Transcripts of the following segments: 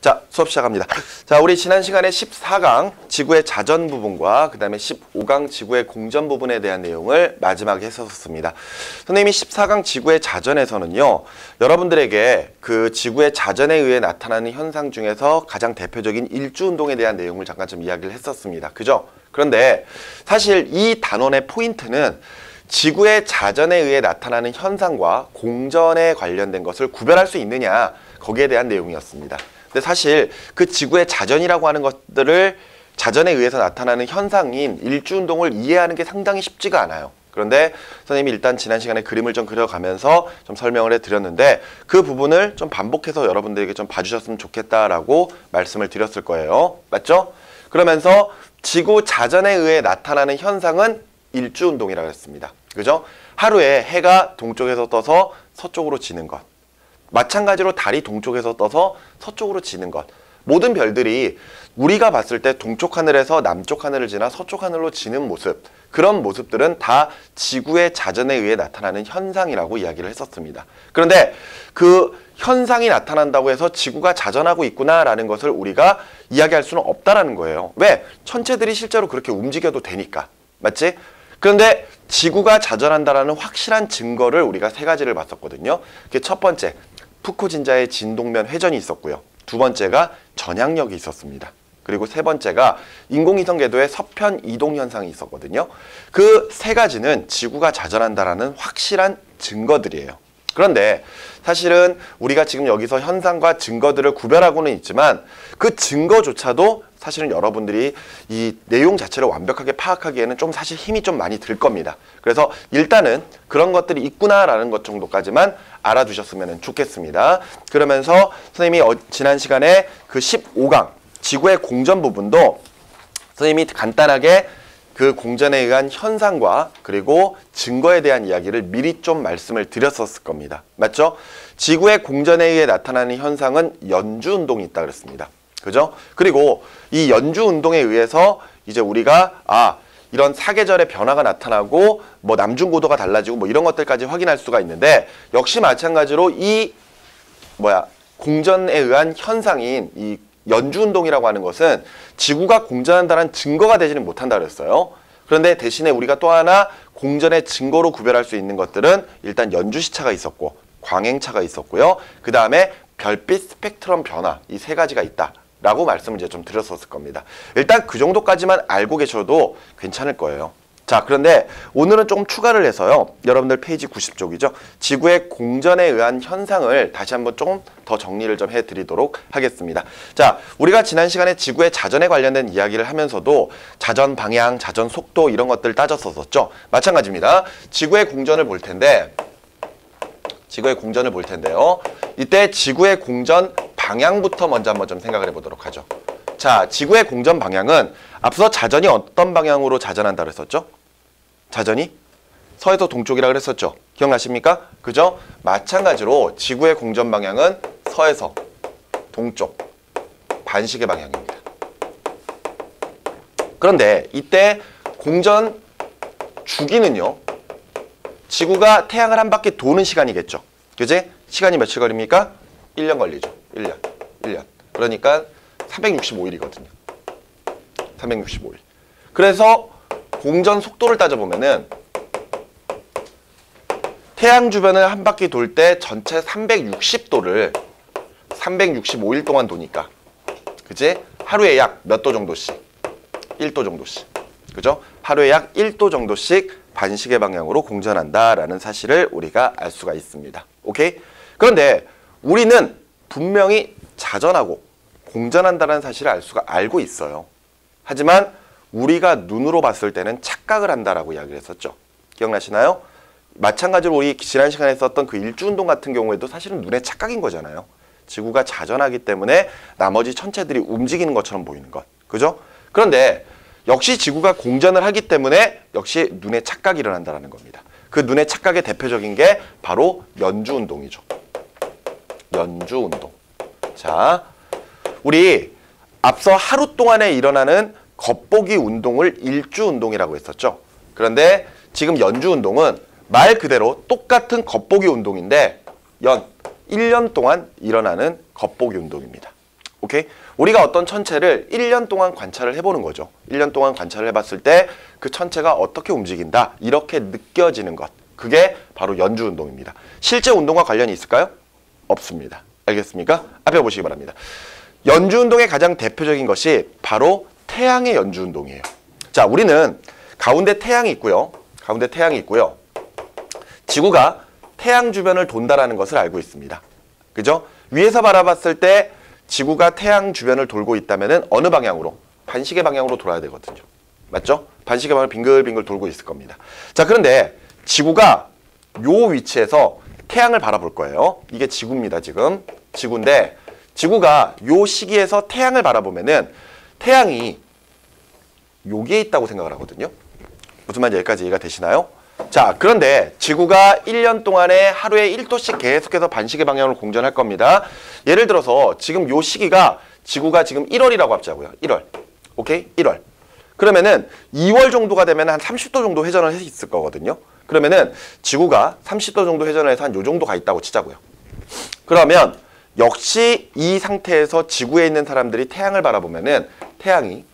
자, 수업 시작합니다. 자, 우리 지난 시간에 14강 지구의 자전 부분과 그 다음에 15강 지구의 공전 부분에 대한 내용을 마지막에 했었습니다. 선생님이 14강 지구의 자전에서는요, 여러분들에게 그 지구의 자전에 의해 나타나는 현상 중에서 가장 대표적인 일주운동에 대한 내용을 잠깐 좀 이야기를 했었습니다. 그죠? 그런데 사실 이 단원의 포인트는 지구의 자전에 의해 나타나는 현상과 공전에 관련된 것을 구별할 수 있느냐, 거기에 대한 내용이었습니다. 근데 사실 그 지구의 자전이라고 하는 것들을 자전에 의해서 나타나는 현상인 일주운동을 이해하는 게 상당히 쉽지가 않아요. 그런데 선생님이 일단 지난 시간에 그림을 좀 그려가면서 좀 설명을 해드렸는데 그 부분을 좀 반복해서 여러분들에게 좀 봐주셨으면 좋겠다라고 말씀을 드렸을 거예요. 맞죠? 그러면서 지구 자전에 의해 나타나는 현상은 일주운동이라고 했습니다. 그죠? 하루에 해가 동쪽에서 떠서 서쪽으로 지는 것. 마찬가지로 달이 동쪽에서 떠서 서쪽으로 지는 것. 모든 별들이 우리가 봤을 때 동쪽 하늘에서 남쪽 하늘을 지나 서쪽 하늘로 지는 모습, 그런 모습들은 다 지구의 자전에 의해 나타나는 현상이라고 이야기를 했었습니다. 그런데 그 현상이 나타난다고 해서 지구가 자전하고 있구나라는 것을 우리가 이야기할 수는 없다라는 거예요. 왜? 천체들이 실제로 그렇게 움직여도 되니까. 맞지? 그런데 지구가 자전한다라는 확실한 증거를 우리가 세 가지를 봤었거든요. 그게 첫 번째, 푸코진자의 진동면 회전이 있었고요. 두 번째가 전향력이 있었습니다. 그리고 세 번째가 인공위성 궤도의 서편 이동 현상이 있었거든요. 그 세 가지는 지구가 자전한다라는 확실한 증거들이에요. 그런데 사실은 우리가 지금 여기서 현상과 증거들을 구별하고는 있지만 그 증거조차도 사실은 여러분들이 이 내용 자체를 완벽하게 파악하기에는 좀 사실 힘이 좀 많이 들 겁니다. 그래서 일단은 그런 것들이 있구나라는 것 정도까지만 알아두셨으면 좋겠습니다. 그러면서 선생님이 지난 시간에 그 15강 지구의 공전 부분도 선생님이 간단하게 그 공전에 의한 현상과 그리고 증거에 대한 이야기를 미리 좀 말씀을 드렸었을 겁니다. 맞죠? 지구의 공전에 의해 나타나는 현상은 연주운동이 있다 그랬습니다. 그죠? 그리고 이 연주운동에 의해서 이제 우리가 이런 사계절의 변화가 나타나고 뭐 남중고도가 달라지고 뭐 이런 것들까지 확인할 수가 있는데 역시 마찬가지로 이 공전에 의한 현상인 이 연주운동이라고 하는 것은 지구가 공전한다는 증거가 되지는 못한다 그랬어요. 그런데 대신에 우리가 또 하나 공전의 증거로 구별할 수 있는 것들은 일단 연주시차가 있었고 광행차가 있었고요. 그 다음에 별빛 스펙트럼 변화, 이 세 가지가 있다 라고 말씀을 이제 좀 드렸었을 겁니다. 일단 그 정도까지만 알고 계셔도 괜찮을 거예요. 자, 그런데 오늘은 조금 추가를 해서요. 여러분들 페이지 90쪽이죠. 지구의 공전에 의한 현상을 다시 한번 조금 더 정리를 좀 해드리도록 하겠습니다. 자, 우리가 지난 시간에 지구의 자전에 관련된 이야기를 하면서도 자전 방향, 자전 속도 이런 것들 따졌었죠. 마찬가지입니다. 지구의 공전을 볼 텐데요. 이때 지구의 공전 방향부터 먼저 한번 좀 생각을 해보도록 하죠. 자, 지구의 공전 방향은 앞서 자전이 어떤 방향으로 자전한다 그랬었죠? 자전이 서에서 동쪽이라 그랬었죠. 기억나십니까? 그죠? 마찬가지로 지구의 공전 방향은 서에서 동쪽 반시계 방향입니다. 그런데 이때 공전 주기는요, 지구가 태양을 한 바퀴 도는 시간이겠죠. 그지? 시간이 며칠 걸립니까? 1년 걸리죠. 1년. 그러니까 365일이거든요. 365일. 그래서 공전 속도를 따져보면은 태양 주변을 한 바퀴 돌 때 전체 360도를 365일 동안 도니까, 그지? 하루에 약 몇 도 정도씩? 1도 정도씩. 그죠? 하루에 약 1도 정도씩 반시계 방향으로 공전한다라는 사실을 우리가 알 수가 있습니다. 오케이? 그런데 우리는 분명히 자전하고 공전한다는 사실을 알고 있어요. 하지만 우리가 눈으로 봤을 때는 착각을 한다라고 이야기를 했었죠. 기억나시나요? 마찬가지로 우리 지난 시간에 썼던 그 일주운동 같은 경우에도 사실은 눈의 착각인 거잖아요. 지구가 자전하기 때문에 나머지 천체들이 움직이는 것처럼 보이는 것. 그죠? 그런데 역시 지구가 공전을 하기 때문에 역시 눈의 착각이 일어난다는 겁니다. 그 눈의 착각의 대표적인 게 바로 연주운동이죠. 연주운동. 자, 우리 앞서 하루 동안에 일어나는 겉보기 운동을 일주운동이라고 했었죠. 그런데 지금 연주운동은 말 그대로 똑같은 겉보기 운동인데 1년 동안 일어나는 겉보기 운동입니다. 오케이? 우리가 어떤 천체를 1년 동안 관찰을 해보는 거죠. 1년 동안 관찰을 해봤을 때 그 천체가 어떻게 움직인다. 이렇게 느껴지는 것. 그게 바로 연주운동입니다. 실제 운동과 관련이 있을까요? 없습니다. 알겠습니까? 앞에 보시기 바랍니다. 연주운동의 가장 대표적인 것이 바로 태양의 연주운동이에요. 자, 우리는 가운데 태양이 있고요. 가운데 태양이 있고요. 지구가 태양 주변을 돈다라는 것을 알고 있습니다. 그죠? 위에서 바라봤을 때 지구가 태양 주변을 돌고 있다면 어느 방향으로? 반시계 방향으로 돌아야 되거든요. 맞죠? 반시계 방향으로 빙글빙글 돌고 있을 겁니다. 자, 그런데 지구가 요 위치에서 태양을 바라볼 거예요. 이게 지구입니다, 지금. 지구인데 지구가 요 시기에서 태양을 바라보면은 태양이 여기에 있다고 생각을 하거든요. 무슨 말인지 여기까지 이해가 되시나요? 자, 그런데 지구가 1년 동안에 하루에 1도씩 계속해서 반시계 방향으로 공전할 겁니다. 예를 들어서 지금 요 시기가 지구가 지금 1월이라고 합자고요. 1월. 오케이? 1월. 그러면은 2월 정도가 되면 한 30도 정도 회전을 했을 거거든요. 그러면은 지구가 30도 정도 회전을 해서 한 요 정도 가 있다고 치자고요. 그러면 역시 이 상태에서 지구에 있는 사람들이 태양을 바라보면은 태양이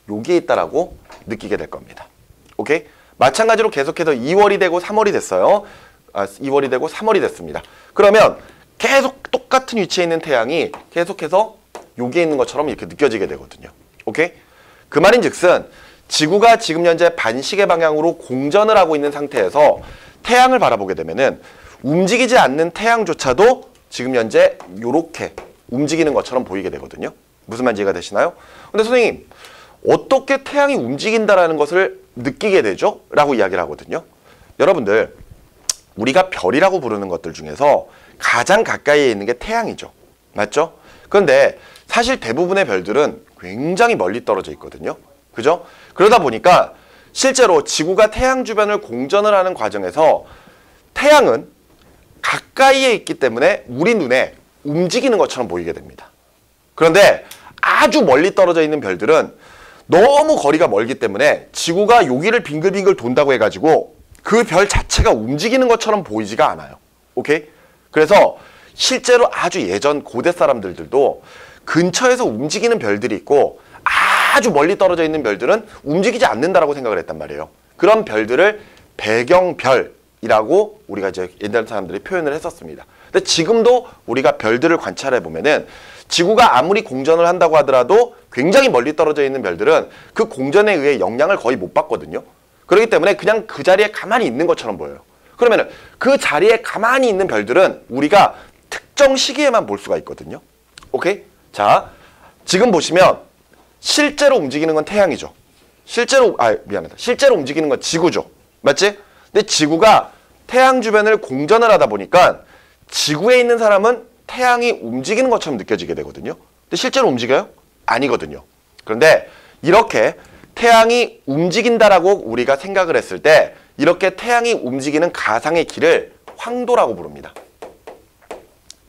여기에 있다라고 느끼게 될 겁니다. 오케이? 마찬가지로 계속해서 2월이 되고 3월이 됐어요. 2월이 되고 3월이 됐습니다. 그러면 계속 똑같은 위치에 있는 태양이 계속해서 여기에 있는 것처럼 이렇게 느껴지게 되거든요. 오케이? 그 말인즉슨 지구가 지금 현재 반시계 방향으로 공전을 하고 있는 상태에서 태양을 바라보게 되면은 움직이지 않는 태양조차도 지금 현재 이렇게 움직이는 것처럼 보이게 되거든요. 무슨 말인지 이해가 되시나요? 근데 선생님, 어떻게 태양이 움직인다라는 것을 느끼게 되죠? 라고 이야기를 하거든요. 여러분들, 우리가 별이라고 부르는 것들 중에서 가장 가까이에 있는 게 태양이죠. 맞죠? 그런데 사실 대부분의 별들은 굉장히 멀리 떨어져 있거든요. 그죠? 그러다 보니까 실제로 지구가 태양 주변을 공전을 하는 과정에서 태양은 가까이에 있기 때문에 우리 눈에 움직이는 것처럼 보이게 됩니다. 그런데 아주 멀리 떨어져 있는 별들은 너무 거리가 멀기 때문에 지구가 여기를 빙글빙글 돈다고 해가지고 그 별 자체가 움직이는 것처럼 보이지가 않아요. 오케이? 그래서 실제로 아주 예전 고대 사람들도 근처에서 움직이는 별들이 있고 아주 멀리 떨어져 있는 별들은 움직이지 않는다라고 생각을 했단 말이에요. 그런 별들을 배경별이라고 우리가 이제 옛날 사람들이 표현을 했었습니다. 근데 지금도 우리가 별들을 관찰해 보면은 지구가 아무리 공전을 한다고 하더라도 굉장히 멀리 떨어져 있는 별들은 그 공전에 의해 영향을 거의 못 받거든요. 그렇기 때문에 그냥 그 자리에 가만히 있는 것처럼 보여요. 그러면은 그 자리에 가만히 있는 별들은 우리가 특정 시기에만 볼 수가 있거든요. 오케이? 자, 지금 보시면 실제로 움직이는 건 태양이죠. 실제로 움직이는 건 지구죠. 맞지? 근데 지구가 태양 주변을 공전을 하다 보니까 지구에 있는 사람은 태양이 움직이는 것처럼 느껴지게 되거든요. 근데 실제로 움직여요? 아니거든요. 그런데 이렇게 태양이 움직인다라고 우리가 생각을 했을 때 이렇게 태양이 움직이는 가상의 길을 황도라고 부릅니다.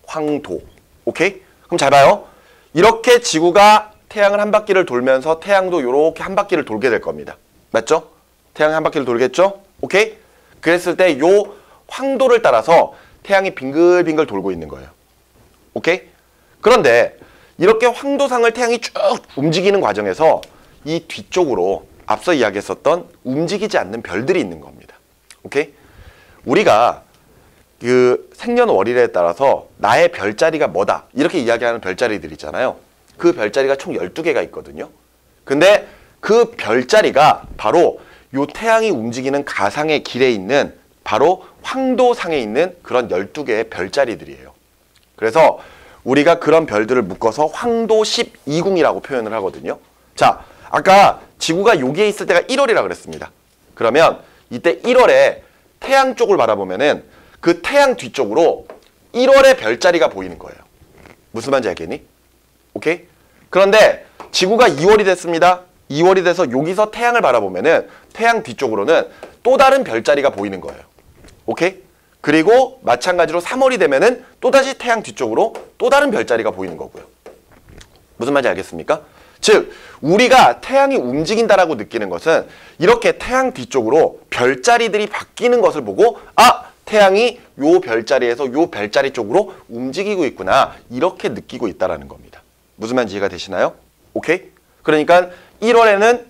황도. 오케이? 그럼 잘 봐요. 이렇게 지구가 태양을 한 바퀴를 돌면서 태양도 이렇게 한 바퀴를 돌게 될 겁니다. 맞죠? 태양이 한 바퀴를 돌겠죠? 오케이? 그랬을 때 요 황도를 따라서 태양이 빙글빙글 돌고 있는 거예요. 오케이? 그런데 이렇게 황도상을 태양이 쭉 움직이는 과정에서 이 뒤쪽으로 앞서 이야기했었던 움직이지 않는 별들이 있는 겁니다. 오케이? 우리가 그 생년월일에 따라서 나의 별자리가 뭐다 이렇게 이야기하는 별자리들 있잖아요. 그 별자리가 총 12개가 있거든요. 근데 그 별자리가 바로 요 태양이 움직이는 가상의 길에 있는 바로 황도상에 있는 그런 12개의 별자리들이에요. 그래서 우리가 그런 별들을 묶어서 황도 12궁이라고 표현을 하거든요. 자, 아까 지구가 여기에 있을 때가 1월이라 그랬습니다. 그러면 이때 1월에 태양 쪽을 바라보면은 그 태양 뒤쪽으로 1월의 별자리가 보이는 거예요. 무슨 말인지 알겠니? 오케이? 그런데 지구가 2월이 됐습니다. 2월이 돼서 여기서 태양을 바라보면은 태양 뒤쪽으로는 또 다른 별자리가 보이는 거예요. 오케이? 그리고 마찬가지로 3월이 되면은 또다시 태양 뒤쪽으로 또 다른 별자리가 보이는 거고요. 무슨 말인지 알겠습니까? 즉, 우리가 태양이 움직인다라고 느끼는 것은 이렇게 태양 뒤쪽으로 별자리들이 바뀌는 것을 보고 아! 태양이 요 별자리에서 요 별자리 쪽으로 움직이고 있구나 이렇게 느끼고 있다라는 겁니다. 무슨 말인지 이해가 되시나요? 오케이? 그러니까 1월에는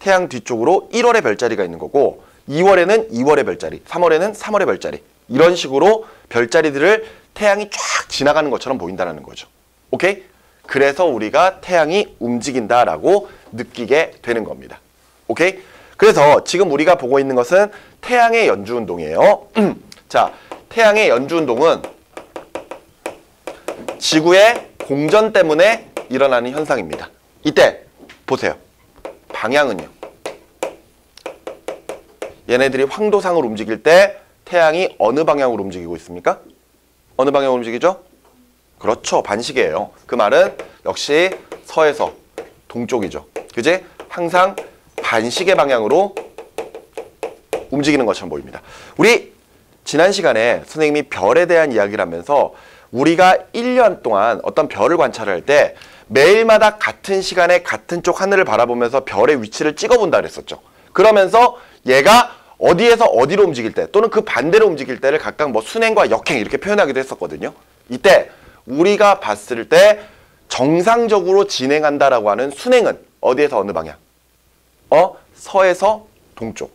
태양 뒤쪽으로 1월의 별자리가 있는 거고 2월에는 2월의 별자리, 3월에는 3월의 별자리 이런 식으로 별자리들을 태양이 쫙 지나가는 것처럼 보인다는 거죠. 오케이? 그래서 우리가 태양이 움직인다라고 느끼게 되는 겁니다. 오케이? 그래서 지금 우리가 보고 있는 것은 태양의 연주운동이에요. 자, 태양의 연주운동은 지구의 공전 때문에 일어나는 현상입니다. 이때 보세요. 방향은요. 얘네들이 황도상을 움직일 때 태양이 어느 방향으로 움직이고 있습니까? 어느 방향으로 움직이죠? 그렇죠. 반시계예요. 그 말은 역시 서에서 동쪽이죠. 그지? 항상 반시계 방향으로 움직이는 것처럼 보입니다. 우리 지난 시간에 선생님이 별에 대한 이야기를 하면서 우리가 1년 동안 어떤 별을 관찰할 때 매일마다 같은 시간에 같은 쪽 하늘을 바라보면서 별의 위치를 찍어본다 그랬었죠. 그러면서 얘가 어디에서 어디로 움직일 때 또는 그 반대로 움직일 때를 각각 뭐 순행과 역행 이렇게 표현하기도 했었거든요. 이때 우리가 봤을 때 정상적으로 진행한다라고 하는 순행은 어디에서 어느 방향? 서에서 동쪽.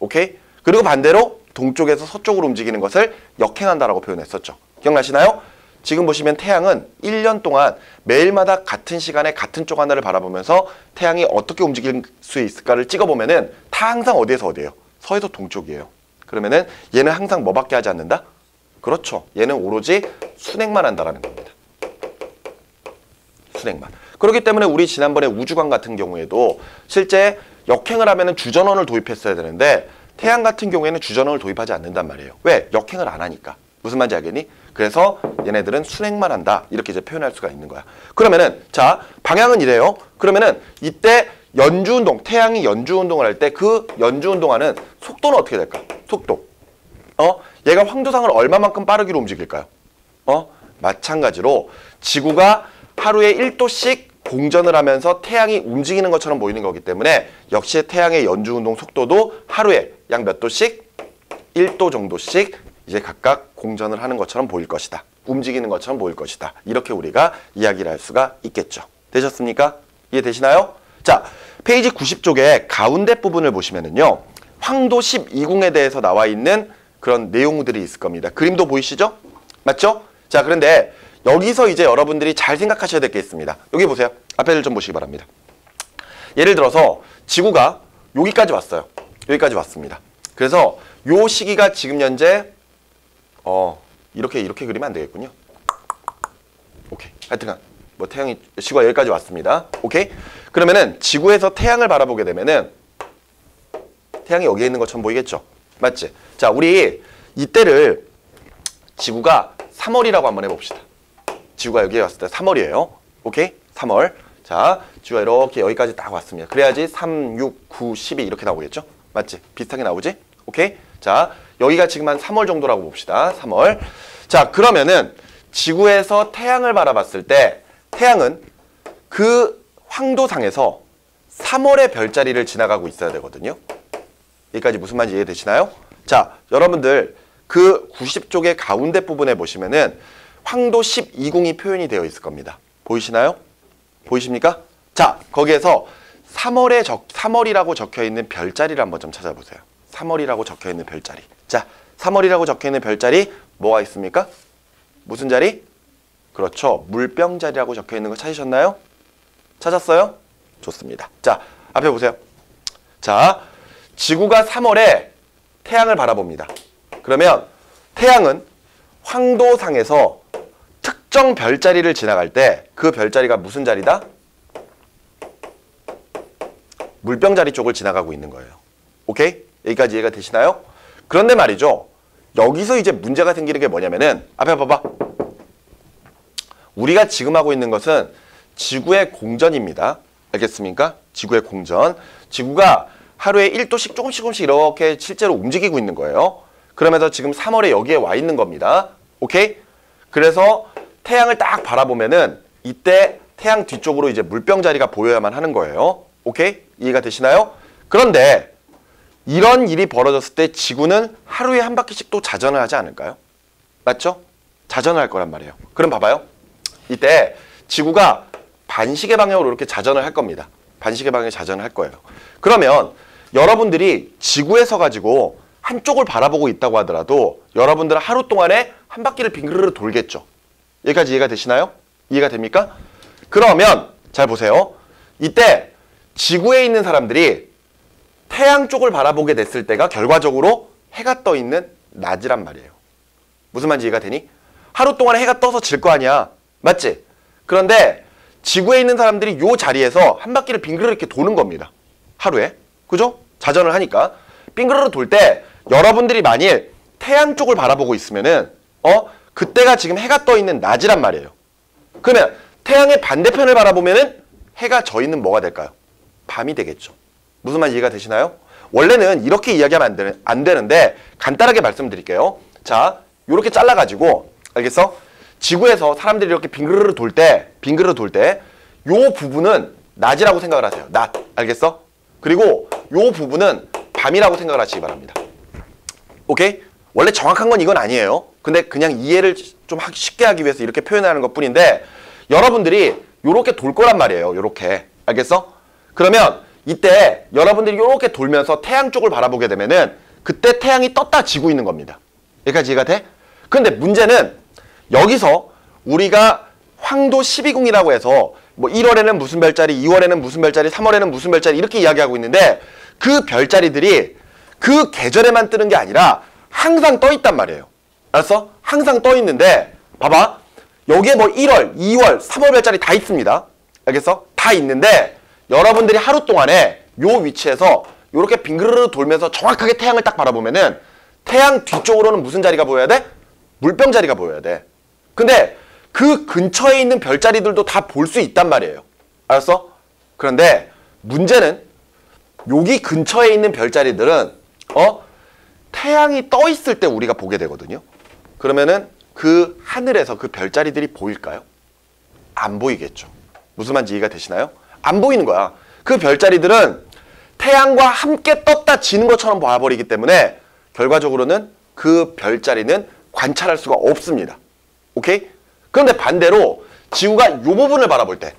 오케이? 그리고 반대로 동쪽에서 서쪽으로 움직이는 것을 역행한다라고 표현했었죠. 기억나시나요? 지금 보시면 태양은 1년 동안 매일마다 같은 시간에 같은 쪽 하나를 바라보면서 태양이 어떻게 움직일 수 있을까를 찍어보면은 다 항상 어디에서 어디예요? 서에서 동쪽이에요. 그러면은 얘는 항상 뭐밖에 하지 않는다? 그렇죠. 얘는 오로지 순행만 한다라는 겁니다. 순행만. 그렇기 때문에 우리 지난번에 우주관 같은 경우에도 실제 역행을 하면은 주전원을 도입했어야 되는데 태양 같은 경우에는 주전원을 도입하지 않는단 말이에요. 왜? 역행을 안 하니까. 무슨 말인지 알겠니? 그래서 얘네들은 순행만 한다. 이렇게 이제 표현할 수가 있는 거야. 그러면은 자, 방향은 이래요. 그러면은 이때 연주운동, 태양이 연주운동을 할 때 그 연주운동하는 속도는 어떻게 될까? 속도. 얘가 황도상을 얼마만큼 빠르기로 움직일까요? 마찬가지로 지구가 하루에 1도씩 공전을 하면서 태양이 움직이는 것처럼 보이는 거기 때문에 역시 태양의 연주운동 속도도 하루에 약 몇 도씩? 1도 정도씩 이제 각각 공전을 하는 것처럼 보일 것이다. 움직이는 것처럼 보일 것이다. 이렇게 우리가 이야기를 할 수가 있겠죠. 되셨습니까? 이해되시나요? 자, 페이지 90쪽에 가운데 부분을 보시면은요. 황도 12궁에 대해서 나와 있는 그런 내용들이 있을 겁니다. 그림도 보이시죠? 맞죠? 자, 그런데 여기서 이제 여러분들이 잘 생각하셔야 될 게 있습니다. 여기 보세요. 앞에를 좀 보시기 바랍니다. 예를 들어서 지구가 여기까지 왔어요. 여기까지 왔습니다. 그래서 요 시기가 지금 현재 이렇게 그리면 안 되겠군요. 오케이. 하여튼간 뭐 태양이 지구가 여기까지 왔습니다. 오케이? 그러면은 지구에서 태양을 바라보게 되면은 태양이 여기에 있는 것처럼 보이겠죠? 맞지? 자, 우리 이때를 지구가 3월이라고 한번 해봅시다. 지구가 여기에 왔을 때 3월이에요. 오케이? 3월. 자, 지구가 이렇게 여기까지 딱 왔습니다. 그래야지 3, 6, 9, 12 이렇게 나오겠죠? 맞지? 비슷하게 나오지? 오케이? 자, 여기가 지금 한 3월 정도라고 봅시다. 3월. 자, 그러면은 지구에서 태양을 바라봤을 때 태양은 그 황도상에서 3월의 별자리를 지나가고 있어야 되거든요. 여기까지 무슨 말인지 이해되시나요? 자, 여러분들 그 90쪽의 가운데 부분에 보시면은 황도 12궁이 표현이 되어 있을 겁니다. 보이시나요? 보이십니까? 자, 거기에서 3월이라고 적혀 있는 별자리를 한번 좀 찾아보세요. 3월이라고 적혀 있는 별자리. 자, 3월이라고 적혀 있는 별자리 뭐가 있습니까? 무슨 자리? 그렇죠. 물병자리라고 적혀 있는 거 찾으셨나요? 찾았어요? 좋습니다. 자, 앞에 보세요. 자, 지구가 3월에 태양을 바라봅니다. 그러면 태양은 황도상에서 특정 별자리를 지나갈 때 그 별자리가 무슨 자리다? 물병자리 쪽을 지나가고 있는 거예요. 오케이? 여기까지 이해가 되시나요? 그런데 말이죠. 여기서 이제 문제가 생기는 게 뭐냐면은 앞에 봐봐. 우리가 지금 하고 있는 것은 지구의 공전입니다. 알겠습니까? 지구의 공전. 지구가 하루에 1도씩 조금씩 이렇게 실제로 움직이고 있는 거예요. 그러면서 지금 3월에 여기에 와 있는 겁니다. 오케이? 그래서 태양을 딱 바라보면은 이때 태양 뒤쪽으로 이제 물병자리가 보여야만 하는 거예요. 오케이? 이해가 되시나요? 그런데 이런 일이 벌어졌을 때 지구는 하루에 한 바퀴씩 또 자전을 하지 않을까요? 맞죠? 자전을 할 거란 말이에요. 그럼 봐봐요. 이때 지구가 반시계 방향으로 이렇게 자전을 할 겁니다. 반시계 방향에 자전을 할 거예요. 그러면 여러분들이 지구에 서가지고 한쪽을 바라보고 있다고 하더라도 여러분들은 하루 동안에 한 바퀴를 빙그르르 돌겠죠. 여기까지 이해가 되시나요? 이해가 됩니까? 그러면 잘 보세요. 이때 지구에 있는 사람들이 태양 쪽을 바라보게 됐을 때가 결과적으로 해가 떠 있는 낮이란 말이에요. 무슨 말인지 이해가 되니? 하루 동안에 해가 떠서 질 거 아니야. 맞지? 그런데 지구에 있는 사람들이 요 자리에서 한 바퀴를 빙그르르 이렇게 도는 겁니다. 하루에. 그죠? 자전을 하니까. 빙그르르 돌 때 여러분들이 만일 태양 쪽을 바라보고 있으면은 그때가 지금 해가 떠 있는 낮이란 말이에요. 그러면 태양의 반대편을 바라보면은 해가 져 있는 뭐가 될까요? 밤이 되겠죠. 무슨 말 이해가 되시나요? 원래는 이렇게 이야기하면 안 되는데 간단하게 말씀드릴게요. 자, 요렇게 잘라가지고 알겠어? 지구에서 사람들이 이렇게 빙그르르 돌 때 요 부분은 낮이라고 생각을 하세요. 낮. 알겠어? 그리고 요 부분은 밤이라고 생각을 하시기 바랍니다. 오케이? 원래 정확한 건 이건 아니에요. 근데 그냥 이해를 좀 쉽게 하기 위해서 이렇게 표현하는 것 뿐인데 여러분들이 요렇게 돌 거란 말이에요. 요렇게. 알겠어? 그러면 이때 여러분들이 요렇게 돌면서 태양 쪽을 바라보게 되면은 그때 태양이 떴다 지고 있는 겁니다. 여기까지 이해가 돼? 근데 문제는 여기서 우리가 황도 12궁이라고 해서 뭐 1월에는 무슨 별자리, 2월에는 무슨 별자리, 3월에는 무슨 별자리 이렇게 이야기하고 있는데 그 별자리들이 그 계절에만 뜨는 게 아니라 항상 떠 있단 말이에요. 알았어? 항상 떠 있는데 봐봐. 여기에 뭐 1월, 2월, 3월 별자리 다 있습니다. 알겠어? 다 있는데 여러분들이 하루 동안에 요 위치에서 요렇게 빙그르르 돌면서 정확하게 태양을 딱 바라보면은 태양 뒤쪽으로는 무슨 자리가 보여야 돼? 물병 자리가 보여야 돼. 근데 그 근처에 있는 별자리들도 다 볼 수 있단 말이에요. 알았어? 그런데 문제는 여기 근처에 있는 별자리들은 태양이 떠 있을 때 우리가 보게 되거든요. 그러면은 그 하늘에서 그 별자리들이 보일까요? 안 보이겠죠. 무슨 말인지 이해가 되시나요? 안 보이는 거야. 그 별자리들은 태양과 함께 떴다 지는 것처럼 봐버리기 때문에 결과적으로는 그 별자리는 관찰할 수가 없습니다. 오케이? 그런데 반대로 지구가 이 부분을 바라볼 때,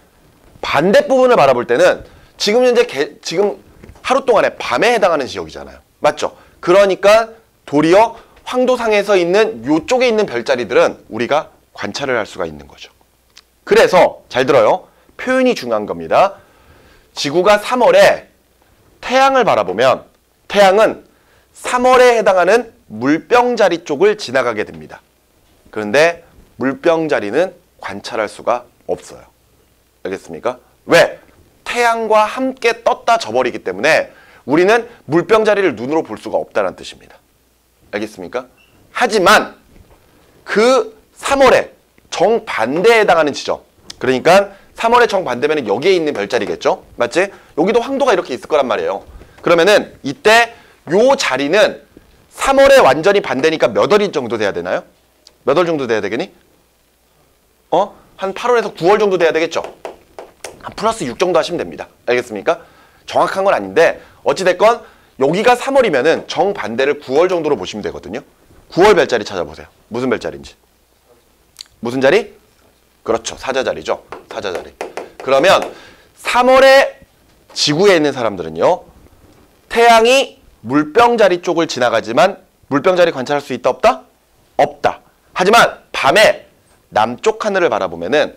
반대 부분을 바라볼 때는 지금 현재 지금 하루 동안에 밤에 해당하는 지역이잖아요. 맞죠? 그러니까 도리어 황도상에서 있는 이쪽에 있는 별자리들은 우리가 관찰을 할 수가 있는 거죠. 그래서 잘 들어요. 표현이 중요한 겁니다. 지구가 3월에 태양을 바라보면 태양은 3월에 해당하는 물병자리 쪽을 지나가게 됩니다. 그런데 물병자리는 관찰할 수가 없어요. 알겠습니까? 왜? 태양과 함께 떴다 져버리기 때문에 우리는 물병자리를 눈으로 볼 수가 없다는 뜻입니다. 알겠습니까? 하지만 그 3월에 정반대에 해당하는 지점, 그러니까 3월의 정반대면 여기에 있는 별자리겠죠? 맞지? 여기도 황도가 이렇게 있을 거란 말이에요. 그러면은 이때 요 자리는 3월에 완전히 반대니까 몇 월이 정도 돼야 되나요? 몇 월 정도 돼야 되겠니? 한 8월에서 9월 정도 돼야 되겠죠? 한 플러스 6 정도 하시면 됩니다. 알겠습니까? 정확한 건 아닌데 어찌됐건 여기가 3월이면은 정반대를 9월 정도로 보시면 되거든요. 9월 별자리 찾아보세요. 무슨 별자리인지. 무슨 자리? 그렇죠. 사자자리죠. 사자자리. 그러면 3월에 지구에 있는 사람들은요. 태양이 물병자리 쪽을 지나가지만 물병자리 관찰할 수 있다 없다? 없다. 하지만 밤에 남쪽 하늘을 바라보면은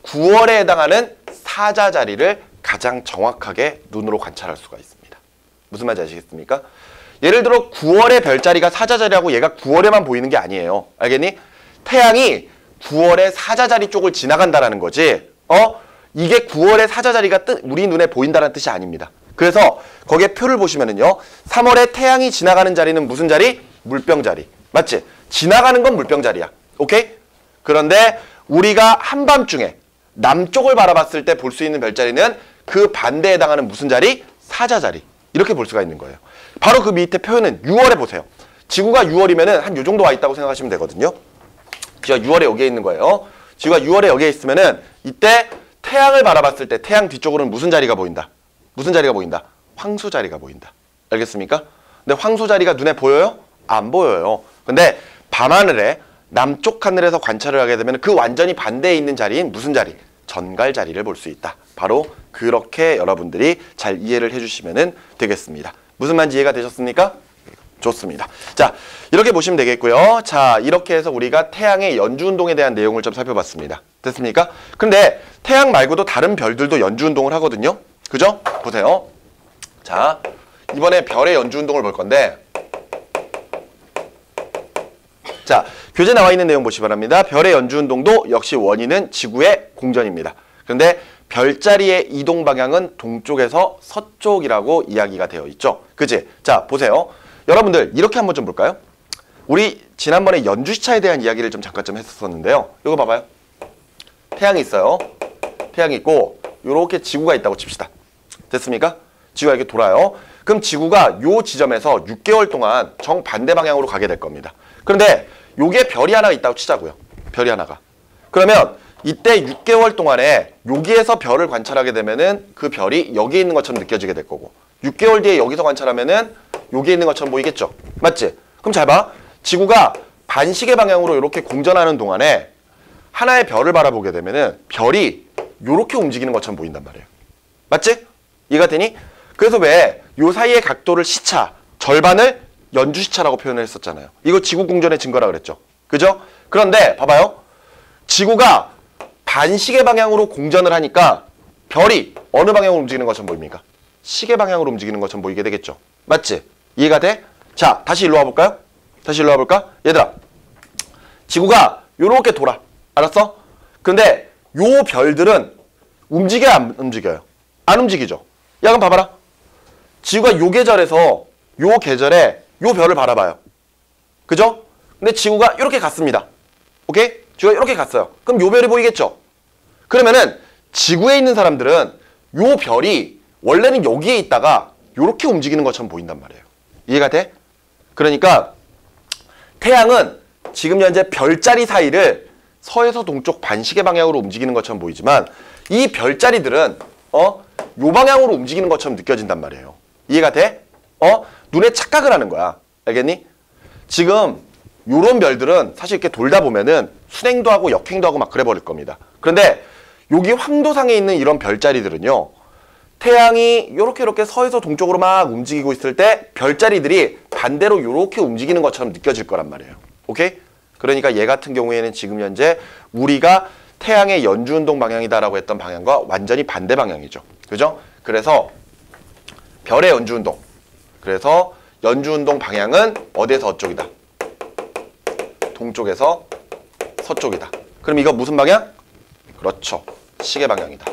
9월에 해당하는 사자자리를 가장 정확하게 눈으로 관찰할 수가 있습니다. 무슨 말인지 아시겠습니까? 예를 들어 9월의 별자리가 사자자리하고 얘가 9월에만 보이는 게 아니에요. 알겠니? 태양이 9월의 사자자리 쪽을 지나간다라는 거지. 이게 9월의 사자자리가 우리 눈에 보인다는 뜻이 아닙니다. 그래서 거기에 표를 보시면은요. 3월에 태양이 지나가는 자리는 무슨 자리? 물병자리. 맞지? 지나가는 건 물병자리야. 오케이? 그런데 우리가 한밤중에 남쪽을 바라봤을 때 볼 수 있는 별자리는 그 반대에 해당하는 무슨 자리? 사자자리. 이렇게 볼 수가 있는 거예요. 바로 그 밑에 표현은 6월에 보세요. 지구가 6월이면은 한 요 정도 와 있다고 생각하시면 되거든요. 지구가 6월에 여기에 있는 거예요. 지구가 6월에 여기에 있으면은 이때 태양을 바라봤을 때 태양 뒤쪽으로는 무슨 자리가 보인다? 무슨 자리가 보인다? 황소자리가 보인다. 알겠습니까? 근데 황소자리가 눈에 보여요? 안 보여요. 근데 밤하늘에 남쪽 하늘에서 관찰을 하게 되면 그 완전히 반대에 있는 자리인 무슨 자리? 전갈 자리를 볼 수 있다. 바로 그렇게 여러분들이 잘 이해를 해주시면 되겠습니다. 무슨 말인지 이해가 되셨습니까? 좋습니다. 자, 이렇게 보시면 되겠고요. 자, 이렇게 해서 우리가 태양의 연주운동에 대한 내용을 좀 살펴봤습니다. 됐습니까? 근데 태양 말고도 다른 별들도 연주운동을 하거든요. 그죠? 보세요. 자, 이번에 별의 연주운동을 볼 건데, 자, 교재 나와 있는 내용 보시기 바랍니다. 별의 연주운동도 역시 원인은 지구의 공전입니다. 그런데 별자리의 이동 방향은 동쪽에서 서쪽이라고 이야기가 되어 있죠. 그치? 자, 보세요. 여러분들 이렇게 한번 좀 볼까요? 우리 지난번에 연주시차에 대한 이야기를 좀 잠깐 좀 했었는데요. 이거 봐봐요. 태양이 있어요. 태양이 있고 이렇게 지구가 있다고 칩시다. 됐습니까? 지구가 이렇게 돌아요. 그럼 지구가 요 지점에서 6개월 동안 정반대 방향으로 가게 될 겁니다. 그런데 요게 별이 하나가 있다고 치자고요. 별이 하나가. 그러면 이때 6개월 동안에 여기에서 별을 관찰하게 되면은 그 별이 여기에 있는 것처럼 느껴지게 될 거고, 6개월 뒤에 여기서 관찰하면은 여기에 있는 것처럼 보이겠죠? 맞지? 그럼 잘 봐. 지구가 반시계 방향으로 이렇게 공전하는 동안에 하나의 별을 바라보게 되면은 별이 이렇게 움직이는 것처럼 보인단 말이에요. 맞지? 이해가 되니? 그래서 왜 요 사이의 각도를 시차, 절반을 연주시차라고 표현을 했었잖아요. 이거 지구 공전의 증거라 그랬죠. 그죠? 그런데 봐봐요. 지구가 반시계 방향으로 공전을 하니까 별이 어느 방향으로 움직이는 것처럼 보입니까? 시계 방향으로 움직이는 것처럼 보이게 되겠죠. 맞지? 이해가 돼? 자, 다시 일로 와볼까요? 다시 일로 와볼까? 얘들아, 지구가 요렇게 돌아. 알았어? 근데 요 별들은 움직여요, 안 움직여요? 안 움직이죠? 야, 그럼 봐봐라. 지구가 요 계절에서 요 계절에 요 별을 바라봐요. 그죠? 근데 지구가 이렇게 갔습니다. 오케이? 지구가 이렇게 갔어요. 그럼 요 별이 보이겠죠? 그러면은 지구에 있는 사람들은 요 별이 원래는 여기에 있다가 요렇게 움직이는 것처럼 보인단 말이에요. 이해가 돼? 그러니까 태양은 지금 현재 별자리 사이를 서에서 동쪽 반시계 방향으로 움직이는 것처럼 보이지만 이 별자리들은 요 방향으로 움직이는 것처럼 느껴진단 말이에요. 이해가 돼? 눈에 착각을 하는 거야. 알겠니? 지금 요런 별들은 사실 이렇게 돌다 보면은 순행도 하고 역행도 하고 막 그래 버릴 겁니다. 그런데 여기 황도상에 있는 이런 별자리들은요, 태양이 요렇게 서에서 동쪽으로 막 움직이고 있을 때 별자리들이 반대로 요렇게 움직이는 것처럼 느껴질 거란 말이에요. 오케이? 그러니까 얘 같은 경우에는 지금 현재 우리가 태양의 연주운동 방향이다라고 했던 방향과 완전히 반대 방향이죠. 그죠? 그래서 별의 연주운동. 그래서 연주운동 방향은 어디에서 어쪽이다? 동쪽에서 서쪽이다. 그럼 이거 무슨 방향? 그렇죠. 시계 방향이다.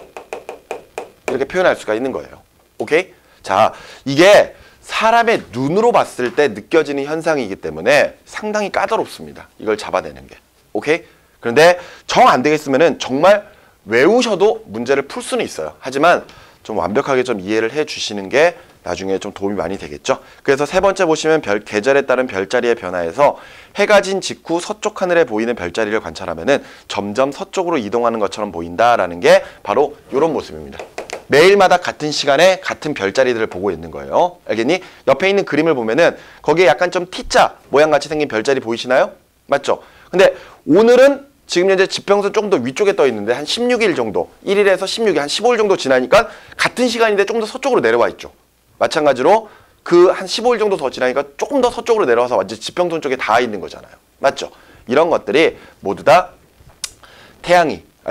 이렇게 표현할 수가 있는 거예요. 오케이? 자, 이게 사람의 눈으로 봤을 때 느껴지는 현상이기 때문에 상당히 까다롭습니다. 이걸 잡아내는 게. 오케이? 그런데 정 안 되겠으면은 정말 외우셔도 문제를 풀 수는 있어요. 하지만 좀 완벽하게 좀 이해를 해 주시는 게 나중에 좀 도움이 많이 되겠죠. 그래서 세 번째 보시면 계절에 따른 별자리의 변화에서 해가 진 직후 서쪽 하늘에 보이는 별자리를 관찰하면은 점점 서쪽으로 이동하는 것처럼 보인다라는 게 바로 이런 모습입니다. 매일마다 같은 시간에 같은 별자리들을 보고 있는 거예요. 알겠니? 옆에 있는 그림을 보면은 거기에 약간 좀 T자 모양같이 생긴 별자리 보이시나요? 맞죠? 근데 오늘은 지금 현재 지평선 조금 더 위쪽에 떠 있는데 한 16일 정도, 1일에서 16일, 한 15일 정도 지나니까 같은 시간인데 조금 더 서쪽으로 내려와 있죠. 마찬가지로 그 한 15일 정도 더 지나니까 조금 더 서쪽으로 내려와서 완전 지평선 쪽에 닿아 있는 거잖아요. 맞죠? 이런 것들이 모두 다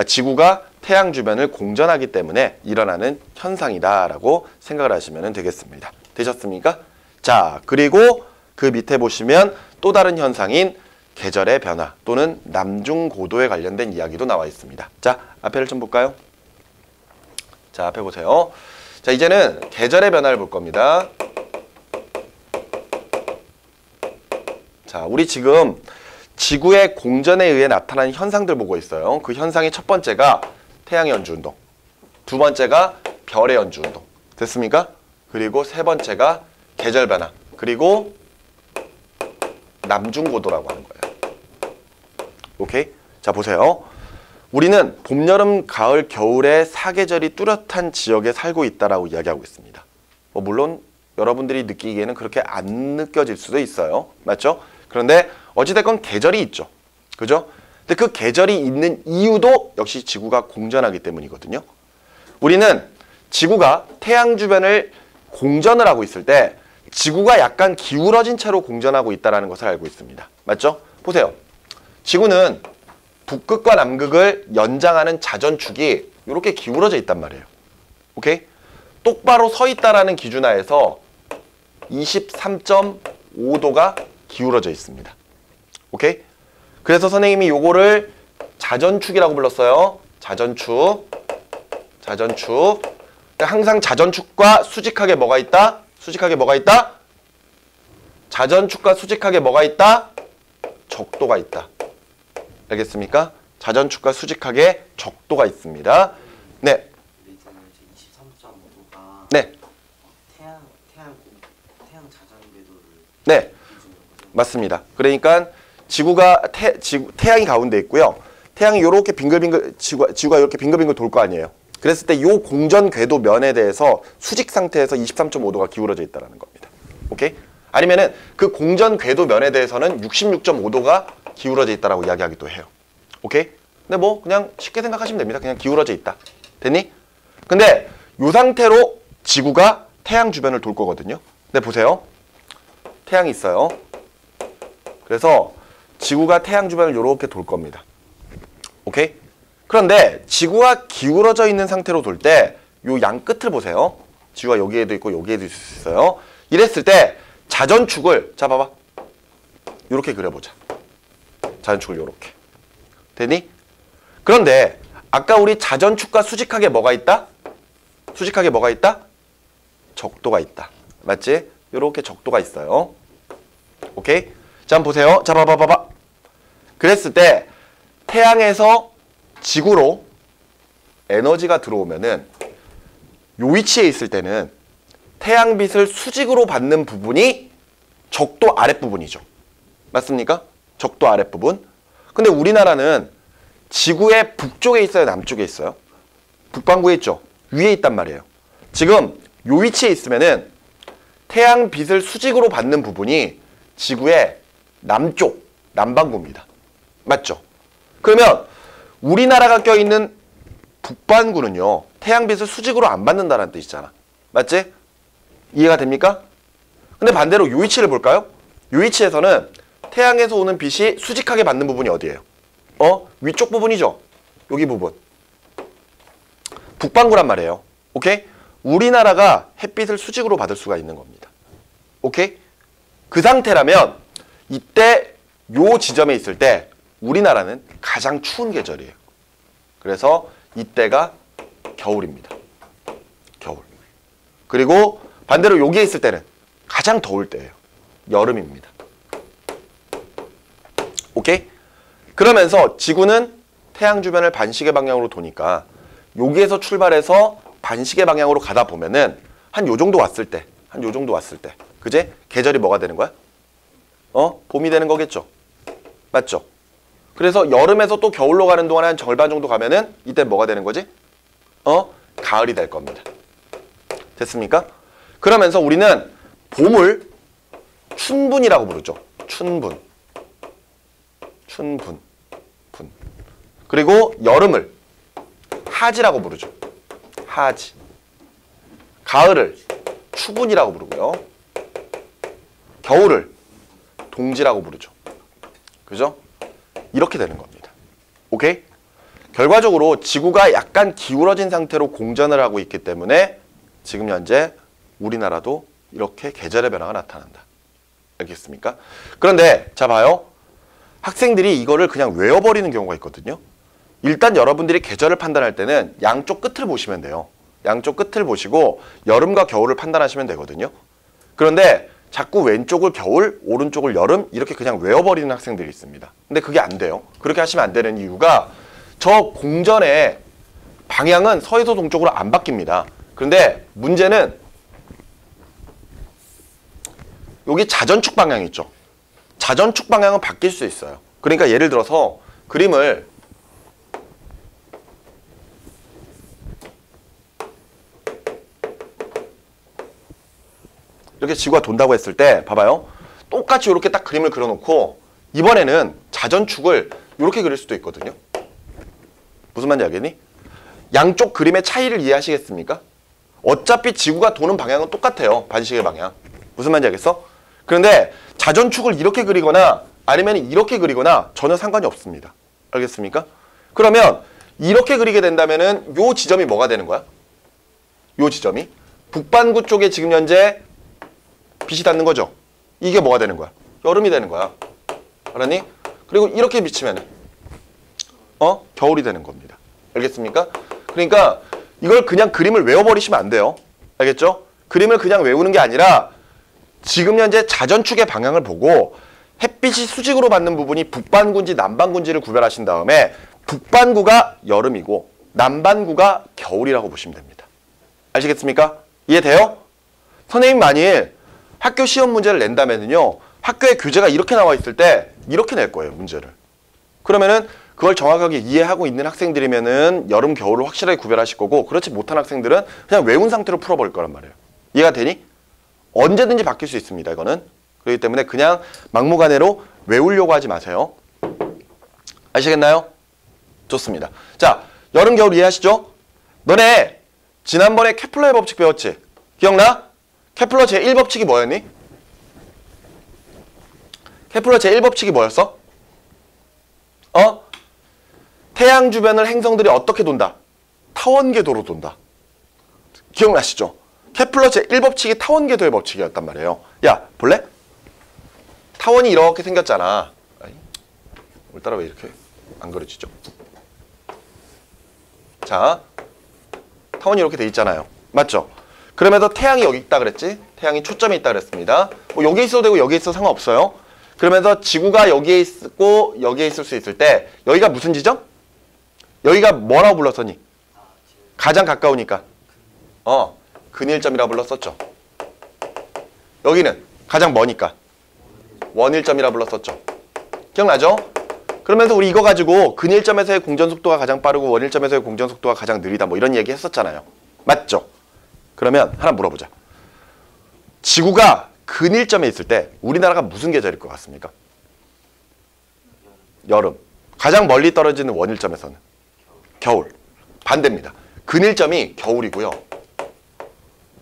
지구가 태양 주변을 공전하기 때문에 일어나는 현상이다라고 생각을 하시면 되겠습니다. 되셨습니까? 자, 그리고 그 밑에 보시면 또 다른 현상인 계절의 변화 또는 남중고도에 관련된 이야기도 나와 있습니다. 자, 앞에를 좀 볼까요? 자, 앞에 보세요. 자, 이제는 계절의 변화를 볼 겁니다. 자, 우리 지금 지구의 공전에 의해 나타나는 현상들 보고 있어요. 그 현상의 첫 번째가 태양의 연주운동, 두 번째가 별의 연주운동. 됐습니까? 그리고 세 번째가 계절 변화, 그리고 남중고도라고 하는 거예요. 오케이? 자, 보세요. 우리는 봄, 여름, 가을, 겨울에 사계절이 뚜렷한 지역에 살고 있다라고 이야기하고 있습니다. 물론 여러분들이 느끼기에는 그렇게 안 느껴질 수도 있어요. 맞죠? 그런데 어찌됐건 계절이 있죠. 그죠? 근데 그 계절이 있는 이유도 역시 지구가 공전하기 때문이거든요. 우리는 지구가 태양 주변을 공전을 하고 있을 때 지구가 약간 기울어진 채로 공전하고 있다는 것을 알고 있습니다. 맞죠? 보세요. 지구는 북극과 남극을 연장하는 자전축이 이렇게 기울어져 있단 말이에요. 오케이? 똑바로 서 있다라는 기준하에서 23.5도가 기울어져 있습니다. 오케이? 그래서 선생님이 요거를 자전축이라고 불렀어요. 자전축. 항상 자전축과 수직하게 뭐가 있다? 수직하게 뭐가 있다? 자전축과 수직하게 뭐가 있다? 적도가 있다. 알겠습니까? 자전축과 수직하게 적도가 있습니다. 네. 근데 있잖아요. 23.5도가 네. 태양 자전 궤도를 네. 기준으로 보죠. 맞습니다. 그러니까 지구가 태양이 가운데 있고요. 태양이 이렇게 빙글빙글 지구가 이렇게 빙글빙글 돌 거 아니에요. 그랬을 때 이 공전 궤도 면에 대해서 수직 상태에서 23.5도가 기울어져 있다는 겁니다. 오케이? 아니면은 그 공전 궤도 면에 대해서는 66.5도가 기울어져 있다라고 이야기하기도 해요. 오케이? 근데 뭐 그냥 쉽게 생각하시면 됩니다. 그냥 기울어져 있다. 됐니? 근데 이 상태로 지구가 태양 주변을 돌 거거든요. 근데 보세요. 태양이 있어요. 그래서 지구가 태양 주변을 이렇게 돌 겁니다. 오케이? 그런데 지구가 기울어져 있는 상태로 돌 때 요 양 끝을 보세요. 지구가 여기에도 있고 여기에도 있어요. 이랬을 때 자전축을 자 봐봐. 이렇게 그려보자. 자전축을 이렇게. 되니? 그런데 아까 우리 자전축과 수직하게 뭐가 있다? 수직하게 뭐가 있다? 적도가 있다. 맞지? 이렇게 적도가 있어요. 오케이? 자 한번 보세요. 자 봐봐. 그랬을 때 태양에서 지구로 에너지가 들어오면은 요 위치에 있을 때는 태양빛을 수직으로 받는 부분이 적도 아랫부분이죠. 맞습니까? 적도 아랫부분. 근데 우리나라는 지구의 북쪽에 있어요? 남쪽에 있어요? 북반구에 있죠? 위에 있단 말이에요. 지금 요 위치에 있으면은 태양빛을 수직으로 받는 부분이 지구의 남쪽, 남반구입니다. 맞죠? 그러면 우리나라가 껴있는 북반구는요. 태양빛을 수직으로 안 받는다는 뜻이잖아. 맞지? 이해가 됩니까? 근데 반대로 요 위치를 볼까요? 요 위치에서는 태양에서 오는 빛이 수직하게 받는 부분이 어디예요? 위쪽 부분이죠. 여기 부분. 북반구란 말이에요. 오케이? 우리나라가 햇빛을 수직으로 받을 수가 있는 겁니다. 오케이? 그 상태라면 이때 요 지점에 있을 때 우리나라는 가장 추운 계절이에요. 그래서 이때가 겨울입니다. 겨울. 그리고 반대로 여기에 있을 때는 가장 더울 때예요. 여름입니다. 오케이? 그러면서 지구는 태양 주변을 반시계 방향으로 도니까 여기에서 출발해서 반시계 방향으로 가다 보면은 한 요 정도 왔을 때, 그제? 계절이 뭐가 되는 거야? 봄이 되는 거겠죠? 맞죠? 그래서 여름에서 또 겨울로 가는 동안에 한 절반 정도 가면은 이때 뭐가 되는 거지? 가을이 될 겁니다. 됐습니까? 그러면서 우리는 봄을 춘분이라고 부르죠. 춘분. 그리고 여름을 하지라고 부르죠. 하지. 가을을 추분이라고 부르고요. 겨울을 동지라고 부르죠. 그죠? 이렇게 되는 겁니다. 오케이? 결과적으로 지구가 약간 기울어진 상태로 공전을 하고 있기 때문에 지금 현재 우리나라도 이렇게 계절의 변화가 나타난다. 알겠습니까? 그런데 자 봐요. 학생들이 이거를 그냥 외워버리는 경우가 있거든요. 일단 여러분들이 계절을 판단할 때는 양쪽 끝을 보시면 돼요. 양쪽 끝을 보시고 여름과 겨울을 판단하시면 되거든요. 그런데 자꾸 왼쪽을 겨울, 오른쪽을 여름 이렇게 그냥 외워버리는 학생들이 있습니다. 근데 그게 안 돼요. 그렇게 하시면 안 되는 이유가 저 공전의 방향은 서에서 동쪽으로 안 바뀝니다. 그런데 문제는 여기 자전축 방향 있죠. 자전축 방향은 바뀔 수 있어요. 그러니까 예를 들어서 그림을 이렇게 지구가 돈다고 했을 때 봐봐요. 똑같이 이렇게 딱 그림을 그려놓고 이번에는 자전축을 이렇게 그릴 수도 있거든요. 무슨 말인지 알겠니? 양쪽 그림의 차이를 이해하시겠습니까? 어차피 지구가 도는 방향은 똑같아요. 반시계 방향. 무슨 말인지 알겠어? 그런데 자전축을 이렇게 그리거나 아니면 이렇게 그리거나 전혀 상관이 없습니다. 알겠습니까? 그러면 이렇게 그리게 된다면은 요 지점이 뭐가 되는 거야? 요 지점이 북반구 쪽에 지금 현재 빛이 닿는 거죠. 이게 뭐가 되는 거야? 여름이 되는 거야. 알았니? 그리고 이렇게 비치면 겨울이 되는 겁니다. 알겠습니까? 그러니까 이걸 그냥 그림을 외워버리시면 안 돼요. 알겠죠? 그림을 그냥 외우는 게 아니라 지금 현재 자전축의 방향을 보고 햇빛이 수직으로 받는 부분이 북반구인지 남반구인지를 구별하신 다음에 북반구가 여름이고 남반구가 겨울이라고 보시면 됩니다. 아시겠습니까? 이해돼요? 선생님 만일 학교 시험 문제를 낸다면요. 학교에 교재가 이렇게 나와 있을 때 이렇게 낼 거예요. 문제를. 그러면은 그걸 정확하게 이해하고 있는 학생들이면은 여름, 겨울을 확실하게 구별하실 거고 그렇지 못한 학생들은 그냥 외운 상태로 풀어버릴 거란 말이에요. 이해가 되니? 언제든지 바뀔 수 있습니다. 이거는. 그렇기 때문에 그냥 막무가내로 외우려고 하지 마세요. 아시겠나요? 좋습니다. 자, 여름, 겨울 이해하시죠? 너네 지난번에 케플러의 법칙 배웠지? 기억나? 케플러 제1법칙이 뭐였니? 케플러 제1법칙이 뭐였어? 태양 주변을 행성들이 어떻게 돈다? 타원궤도로 돈다. 기억나시죠? 케플러 제1법칙이 타원궤도의 법칙이었단 말이에요. 야, 볼래? 타원이 이렇게 생겼잖아. 오늘따라 왜 이렇게 안 그려지죠? 자, 타원이 이렇게 돼 있잖아요. 맞죠? 그러면서 태양이 여기 있다 그랬지? 태양이 초점에 있다 그랬습니다. 뭐 여기에 있어도 되고 여기에 있어도 상관없어요. 그러면서 지구가 여기에 있고 여기에 있을 수 있을 때 여기가 무슨 지점? 여기가 뭐라고 불렀었니? 가장 가까우니까 근일점이라고 불렀었죠. 여기는 가장 머니까 원일점이라고 불렀었죠. 기억나죠? 그러면서 우리 이거 가지고 근일점에서의 공전속도가 가장 빠르고 원일점에서의 공전속도가 가장 느리다 뭐 이런 얘기 했었잖아요. 맞죠? 그러면 하나 물어보자. 지구가 근일점에 있을 때 우리나라가 무슨 계절일 것 같습니까? 여름. 가장 멀리 떨어지는 원일점에서는 겨울. 반대입니다. 근일점이 겨울이고요.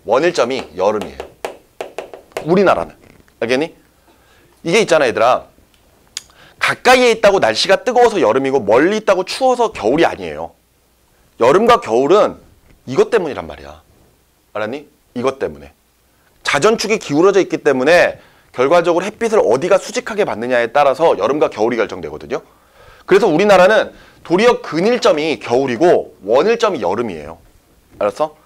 원일점이 여름이에요. 우리나라는. 알겠니? 이게 있잖아 얘들아. 가까이에 있다고 날씨가 뜨거워서 여름이고 멀리 있다고 추워서 겨울이 아니에요. 여름과 겨울은 이것 때문이란 말이야. 알았니? 이것 때문에. 자전축이 기울어져 있기 때문에 결과적으로 햇빛을 어디가 수직하게 받느냐에 따라서 여름과 겨울이 결정되거든요. 그래서 우리나라는 도리어 근일점이 겨울이고 원일점이 여름이에요. 알았어?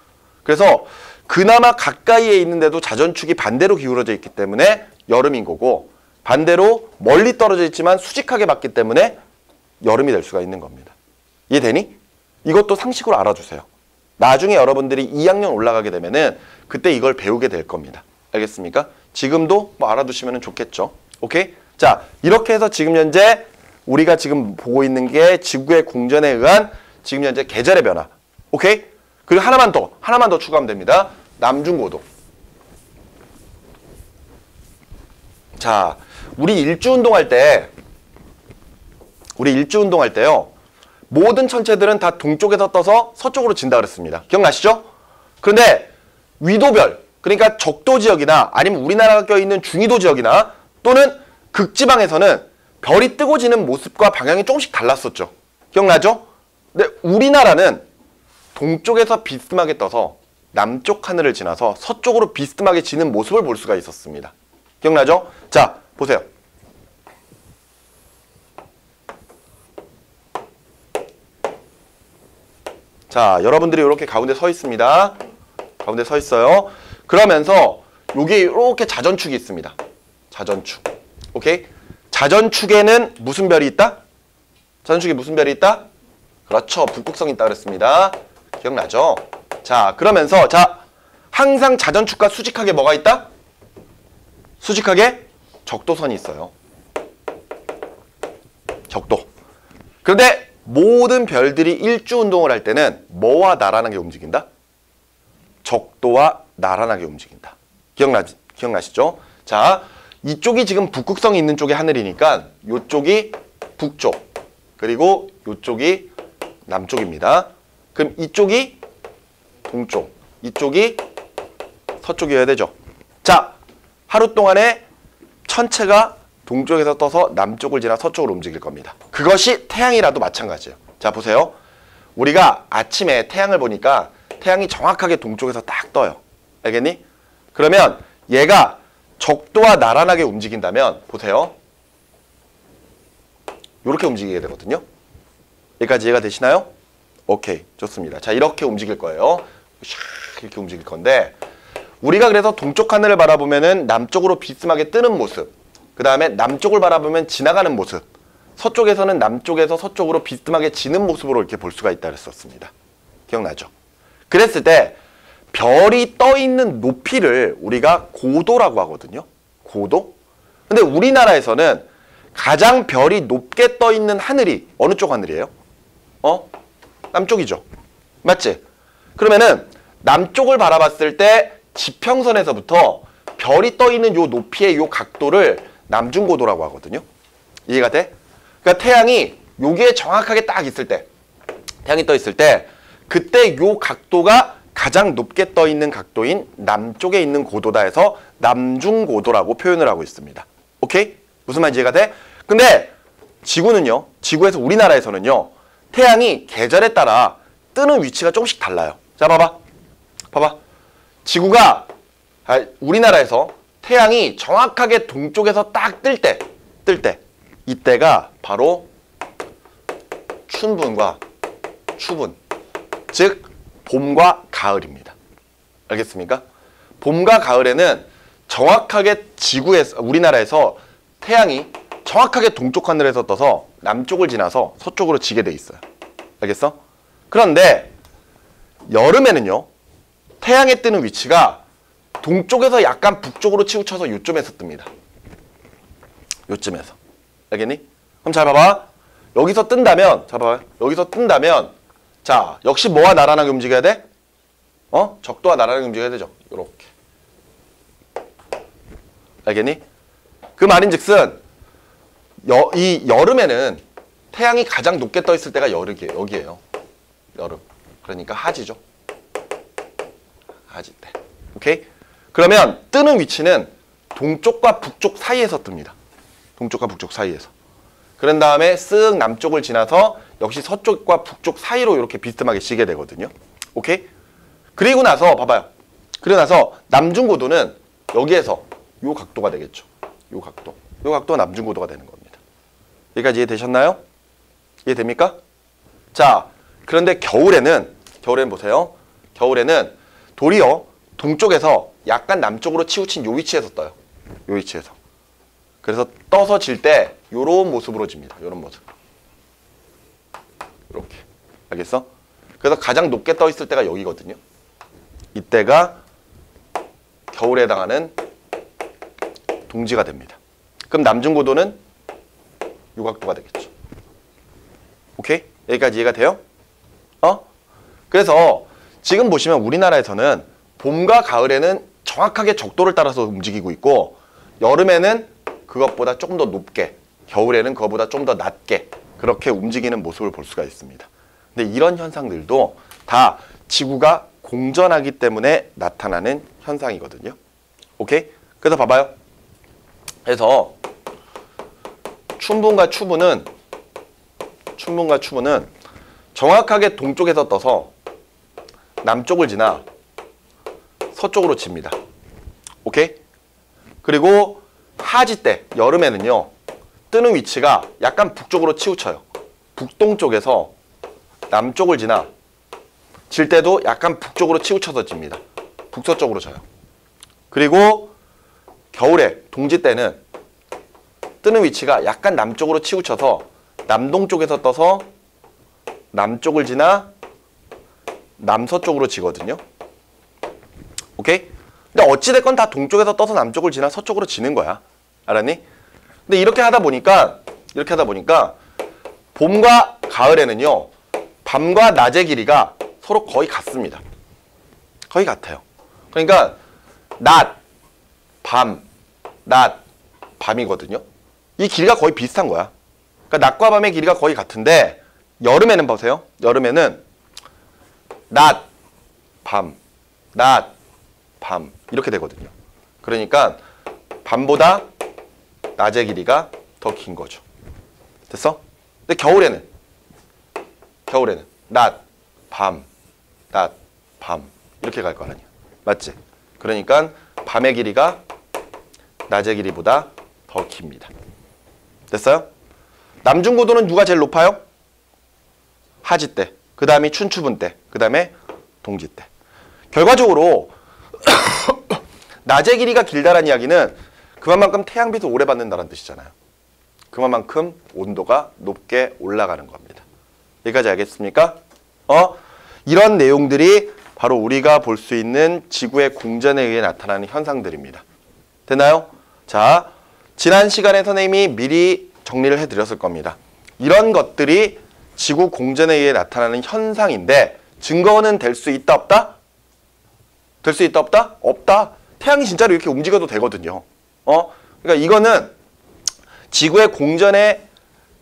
그래서 그나마 가까이에 있는데도 자전축이 반대로 기울어져 있기 때문에 여름인 거고 반대로 멀리 떨어져 있지만 수직하게 받기 때문에 여름이 될 수가 있는 겁니다. 이해되니? 이것도 상식으로 알아주세요. 나중에 여러분들이 2학년 올라가게 되면은 그때 이걸 배우게 될 겁니다. 알겠습니까? 지금도 뭐 알아두시면 좋겠죠. 오케이? 자, 이렇게 해서 지금 현재 우리가 지금 보고 있는 게 지구의 공전에 의한 지금 현재 계절의 변화. 오케이? 그리고 하나만 더 추가하면 됩니다. 남중고도. 자, 우리 일주운동할 때요. 모든 천체들은 다 동쪽에서 떠서 서쪽으로 진다 그랬습니다. 기억나시죠? 그런데 위도별, 그러니까 적도 지역이나 아니면 우리나라가 껴있는 중위도 지역이나 또는 극지방에서는 별이 뜨고 지는 모습과 방향이 조금씩 달랐었죠. 기억나죠? 근데 우리나라는 동쪽에서 비스듬하게 떠서 남쪽 하늘을 지나서 서쪽으로 비스듬하게 지는 모습을 볼 수가 있었습니다. 기억나죠? 자, 보세요. 자, 여러분들이 이렇게 가운데 서 있습니다. 가운데 서 있어요. 그러면서 여기 이렇게 자전축이 있습니다. 자전축. 오케이? 자전축에는 무슨 별이 있다? 자전축에 무슨 별이 있다? 그렇죠. 북극성이 있다 그랬습니다. 기억나죠? 자, 그러면서 자, 항상 자전축과 수직하게 뭐가 있다? 수직하게 적도선이 있어요. 적도. 그런데 모든 별들이 일주운동을 할 때는 뭐와 나란하게 움직인다? 적도와 나란하게 움직인다. 기억나시죠? 자, 이쪽이 지금 북극성이 있는 쪽의 하늘이니까 이쪽이 북쪽, 그리고 이쪽이 남쪽입니다. 그럼 이쪽이 동쪽, 이쪽이 서쪽이어야 되죠. 자, 하루 동안에 천체가 동쪽에서 떠서 남쪽을 지나 서쪽으로 움직일 겁니다. 그것이 태양이라도 마찬가지예요. 자, 보세요. 우리가 아침에 태양을 보니까 태양이 정확하게 동쪽에서 딱 떠요. 알겠니? 그러면 얘가 적도와 나란하게 움직인다면 보세요. 이렇게 움직이게 되거든요. 여기까지 이해가 되시나요? 오케이, 좋습니다. 자, 이렇게 움직일 거예요. 샥 이렇게 움직일 건데 우리가 그래서 동쪽 하늘을 바라보면은 남쪽으로 비스하게 뜨는 모습, 그 다음에 남쪽을 바라보면 지나가는 모습, 서쪽에서는 남쪽에서 서쪽으로 비스하게 지는 모습으로 이렇게 볼 수가 있다 그랬었습니다. 기억나죠? 그랬을 때 별이 떠 있는 높이를 우리가 고도라고 하거든요. 고도? 근데 우리나라에서는 가장 별이 높게 떠 있는 하늘이 어느 쪽 하늘이에요? 남쪽이죠. 맞지? 그러면은 남쪽을 바라봤을 때 지평선에서부터 별이 떠 있는 요 높이의 요 각도를 남중고도라고 하거든요. 이해가 돼? 그러니까 태양이 여기에 정확하게 딱 있을 때, 태양이 떠 있을 때 그때 요 각도가 가장 높게 떠 있는 각도인 남쪽에 있는 고도다 해서 남중고도라고 표현을 하고 있습니다. 오케이? 무슨 말인지 이해가 돼? 근데 지구는요, 지구에서 우리나라에서는요, 태양이 계절에 따라 뜨는 위치가 조금씩 달라요. 자, 봐봐. 봐봐. 지구가, 우리나라에서 태양이 정확하게 동쪽에서 딱 뜰 때, 이때가 바로 춘분과 추분, 즉 봄과 가을입니다. 알겠습니까? 봄과 가을에는 정확하게 지구에서, 우리나라에서 태양이 정확하게 동쪽 하늘에서 떠서 남쪽을 지나서 서쪽으로 지게 돼 있어요. 알겠어? 그런데 여름에는요, 태양에 뜨는 위치가 동쪽에서 약간 북쪽으로 치우쳐서 요쯤에서 뜹니다. 요쯤에서. 알겠니? 그럼 잘 봐봐. 여기서 뜬다면, 자 봐봐. 여기서 뜬다면, 자, 역시 뭐와 나란하게 움직여야 돼? 적도와 나란하게 움직여야 되죠. 요렇게. 알겠니? 그 말인즉슨 이 여름에는 태양이 가장 높게 떠 있을 때가 여기예요. 여름. 그러니까 하지죠. 하지 때. 오케이? 그러면 뜨는 위치는 동쪽과 북쪽 사이에서 뜹니다. 동쪽과 북쪽 사이에서. 그런 다음에 쓱 남쪽을 지나서 역시 서쪽과 북쪽 사이로 이렇게 비스듬하게 지게 되거든요. 오케이? 그리고 나서 봐봐요. 그리고 나서 남중고도는 여기에서 요 각도가 되겠죠. 요 각도. 요 각도가 남중고도가 되는 겁니다. 여기까지 이해되셨나요? 이해됩니까? 자, 그런데 겨울에는 보세요. 겨울에는 도리어 동쪽에서 약간 남쪽으로 치우친 요 위치에서 떠요. 요 위치에서. 그래서 떠서 질 때 요런 모습으로 집니다. 요런 모습. 이렇게. 알겠어? 그래서 가장 높게 떠 있을 때가 여기거든요. 이때가 겨울에 해당하는 동지가 됩니다. 그럼 남중고도는 요 각도가 되겠죠. 오케이? 여기까지 이해가 돼요? 그래서 지금 보시면 우리나라에서는 봄과 가을에는 정확하게 적도를 따라서 움직이고 있고 여름에는 그것보다 조금 더 높게, 겨울에는 그것보다 좀 더 낮게 그렇게 움직이는 모습을 볼 수가 있습니다. 근데 이런 현상들도 다 지구가 공전하기 때문에 나타나는 현상이거든요. 오케이? 그래서 봐봐요. 그래서 춘분과 추분은 정확하게 동쪽에서 떠서 남쪽을 지나 서쪽으로 집니다. 오케이? 그리고 하지 때, 여름에는요, 뜨는 위치가 약간 북쪽으로 치우쳐요. 북동쪽에서 남쪽을 지나 질 때도 약간 북쪽으로 치우쳐서 집니다. 북서쪽으로 져요. 그리고 겨울에, 동지 때는 뜨는 위치가 약간 남쪽으로 치우쳐서 남동쪽에서 떠서 남쪽을 지나 남서쪽으로 지거든요. 오케이? 근데 어찌됐건 다 동쪽에서 떠서 남쪽을 지나 서쪽으로 지는 거야. 알았니? 근데 이렇게 하다 보니까 봄과 가을에는요, 밤과 낮의 길이가 서로 거의 같습니다. 거의 같아요. 그러니까 낮, 밤, 낮, 밤이거든요. 이 길이가 거의 비슷한 거야. 그러니까 낮과 밤의 길이가 거의 같은데 여름에는 보세요. 여름에는 낮, 밤, 낮, 밤 이렇게 되거든요. 그러니까 밤보다 낮의 길이가 더 긴 거죠. 됐어? 근데 겨울에는 낮, 밤, 낮, 밤 이렇게 갈 거 아니야. 맞지? 그러니까 밤의 길이가 낮의 길이보다 더 깁니다. 됐어요? 남중고도는 누가 제일 높아요? 하지 때, 그 다음이 춘추분 때, 그 다음에 동지 때. 결과적으로 낮의 길이가 길다란 이야기는 그만큼 태양빛을 오래 받는다는 뜻이잖아요. 그만큼 온도가 높게 올라가는 겁니다. 여기까지 알겠습니까? 이런 내용들이 바로 우리가 볼 수 있는 지구의 공전에 의해 나타나는 현상들입니다. 됐나요? 자, 지난 시간에 선생님이 미리 정리를 해드렸을 겁니다. 이런 것들이 지구 공전에 의해 나타나는 현상인데 증거는 될 수 있다 없다? 될 수 있다 없다? 없다. 태양이 진짜로 이렇게 움직여도 되거든요. 그러니까 이거는 지구의 공전의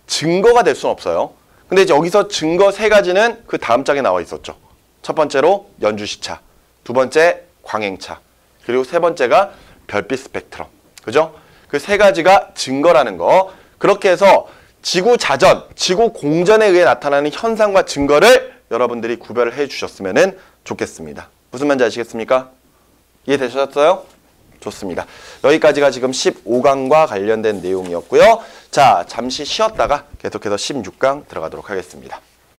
증거가 될 수는 없어요. 근데 이제 여기서 증거 세 가지는 그 다음 장에 나와 있었죠. 첫 번째로 연주시차, 두 번째 광행차, 그리고 세 번째가 별빛 스펙트럼. 그죠? 그 세 가지가 증거라는 거. 그렇게 해서 지구 자전, 지구 공전에 의해 나타나는 현상과 증거를 여러분들이 구별을 해 주셨으면 좋겠습니다. 무슨 말인지 아시겠습니까? 이해되셨어요? 좋습니다. 여기까지가 지금 15강과 관련된 내용이었고요. 자, 잠시 쉬었다가 계속해서 16강 들어가도록 하겠습니다.